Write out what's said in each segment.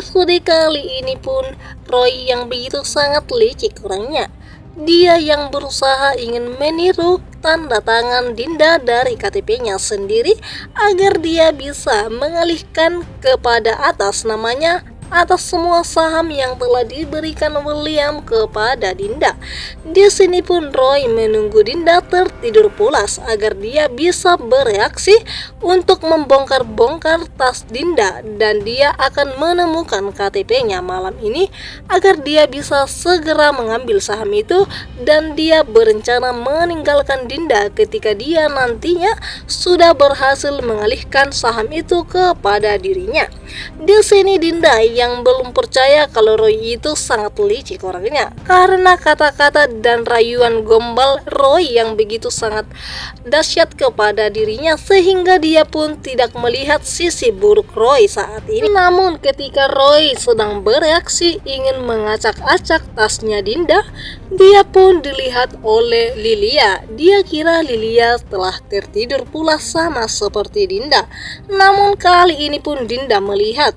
episode kali ini pun Roy yang begitu sangat licik orangnya. Dia yang berusaha ingin meniru tanda tangan Dinda dari KTP-nya sendiri agar dia bisa mengalihkan kepada atas namanya atas semua saham yang telah diberikan William kepada Dinda. Di sini pun Roy menunggu Dinda tertidur pulas agar dia bisa bereaksi untuk membongkar-bongkar tas Dinda, dan dia akan menemukan KTP-nya malam ini agar dia bisa segera mengambil saham itu, dan dia berencana meninggalkan Dinda ketika dia nantinya sudah berhasil mengalihkan saham itu kepada dirinya. Di sini Dinda yang belum percaya kalau Roy itu sangat licik orangnya karena kata-kata dan rayuan gombal Roy yang begitu sangat dahsyat kepada dirinya, sehingga dia pun tidak melihat sisi buruk Roy saat ini. Namun ketika Roy sedang bereaksi ingin mengacak-acak tasnya Dinda, dia pun dilihat oleh Lilia. Dia kira Lilia telah tertidur pulas sama seperti Dinda. Namun kali ini pun Dinda melihat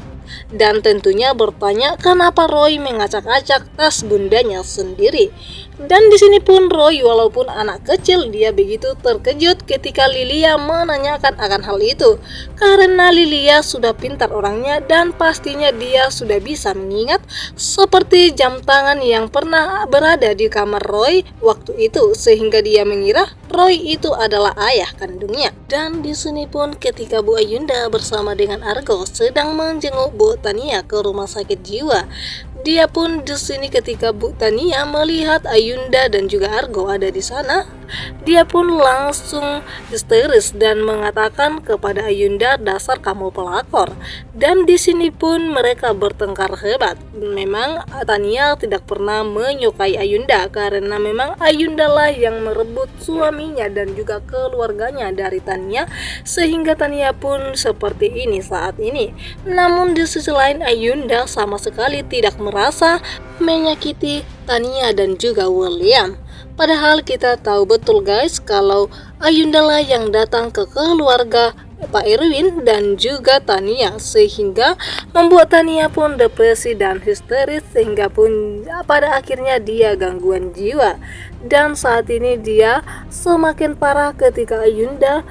dan tentunya bertanya kenapa Roy mengacak-acak tas bundanya sendiri. Dan di sini pun Roy walaupun anak kecil dia begitu terkejut ketika Lilia menanyakan akan hal itu, karena Lilia sudah pintar orangnya dan pastinya dia sudah bisa mengingat seperti jam tangan yang pernah berada di kamar Roy waktu itu, sehingga dia mengira Roy itu adalah ayah kandungnya. Dan di sini pun ketika Bu Ayunda bersama dengan Argo sedang menjenguk Bu Tania ke rumah sakit jiwa, dia pun di sini ketika Bu Tania melihat Ayunda dan juga Argo ada di sana, dia pun langsung histeris dan mengatakan kepada Ayunda, dasar kamu pelakor. Dan di sini pun mereka bertengkar hebat. Memang Tania tidak pernah menyukai Ayunda karena memang Ayunda lah yang merebut suaminya dan juga keluarganya dari Tania, sehingga Tania pun seperti ini saat ini. Namun di sisi lain Ayunda sama sekali tidak merasa menyakiti Tania dan juga William. Padahal kita tahu betul guys kalau Ayunda lah yang datang ke keluarga Pak Erwin dan juga Tania, sehingga membuat Tania pun depresi dan histeris, sehingga pun pada akhirnya dia gangguan jiwa. Dan saat ini dia semakin parah ketika Ayunda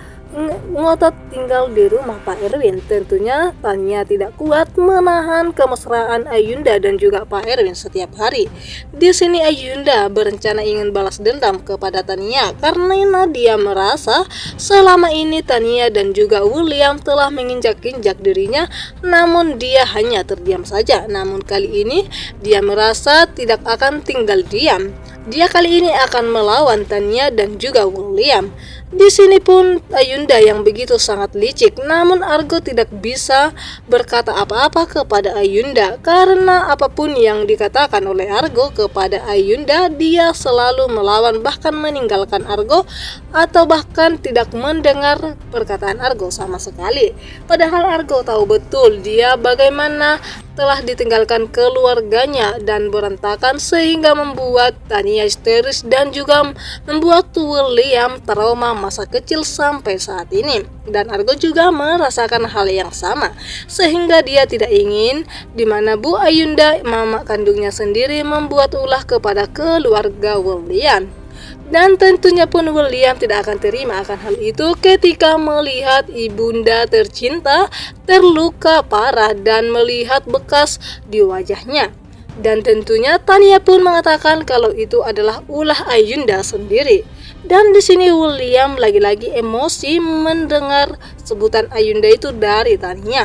ngotot tinggal di rumah Pak Erwin. Tentunya Tania tidak kuat menahan kemesraan Ayunda dan juga Pak Erwin setiap hari. Di sini Ayunda berencana ingin balas dendam kepada Tania karena dia merasa selama ini Tania dan juga William telah menginjak-injak dirinya, namun dia hanya terdiam saja. Namun kali ini dia merasa tidak akan tinggal diam. Dia kali ini akan melawan Tania dan juga William. Di sini pun Ayunda yang begitu sangat licik, namun Argo tidak bisa berkata apa-apa kepada Ayunda karena apapun yang dikatakan oleh Argo kepada Ayunda, dia selalu melawan, bahkan meninggalkan Argo atau bahkan tidak mendengar perkataan Argo sama sekali. Padahal Argo tahu betul dia bagaimana telah ditinggalkan keluarganya dan berantakan, sehingga membuat Tania histeris dan juga membuat William trauma masa kecil sampai saat ini. Dan Argo juga merasakan hal yang sama, sehingga dia tidak ingin dimana Bu Ayunda, mama kandungnya sendiri, membuat ulah kepada keluarga William. Dan tentunya pun William tidak akan terima akan hal itu ketika melihat ibunda tercinta terluka parah dan melihat bekas di wajahnya. Dan tentunya Tania pun mengatakan kalau itu adalah ulah Ayunda sendiri. Dan di sini William lagi-lagi emosi mendengar sebutan Ayunda itu dari Tania.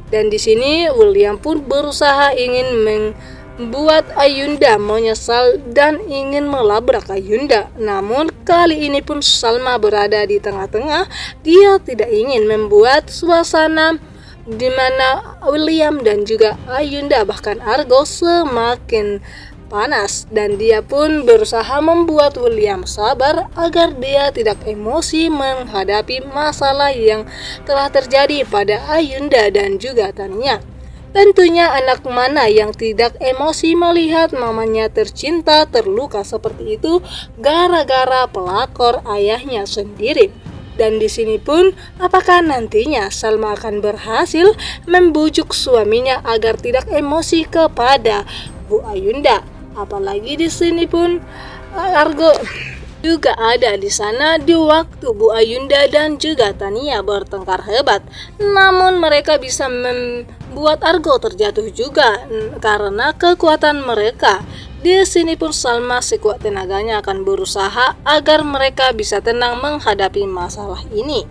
Dan di sini William pun berusaha ingin membuat Ayunda menyesal dan ingin melabrak Ayunda. Namun kali ini pun Salma berada di tengah-tengah. Dia tidak ingin membuat suasana di mana William dan juga Ayunda bahkan Argo semakin panas, dan dia pun berusaha membuat William sabar agar dia tidak emosi menghadapi masalah yang telah terjadi pada Ayunda dan juga Tania. Tentunya anak mana yang tidak emosi melihat mamanya tercinta terluka seperti itu gara-gara pelakor ayahnya sendiri. Dan di sini pun, apakah nantinya Salma akan berhasil membujuk suaminya agar tidak emosi kepada Bu Ayunda? Apalagi di sini pun Argo juga ada di sana di waktu Bu Ayunda dan juga Tania bertengkar hebat. Namun mereka bisa membuat Argo terjatuh juga karena kekuatan mereka. Di sini pun Salma sekuat tenaganya akan berusaha agar mereka bisa tenang menghadapi masalah ini.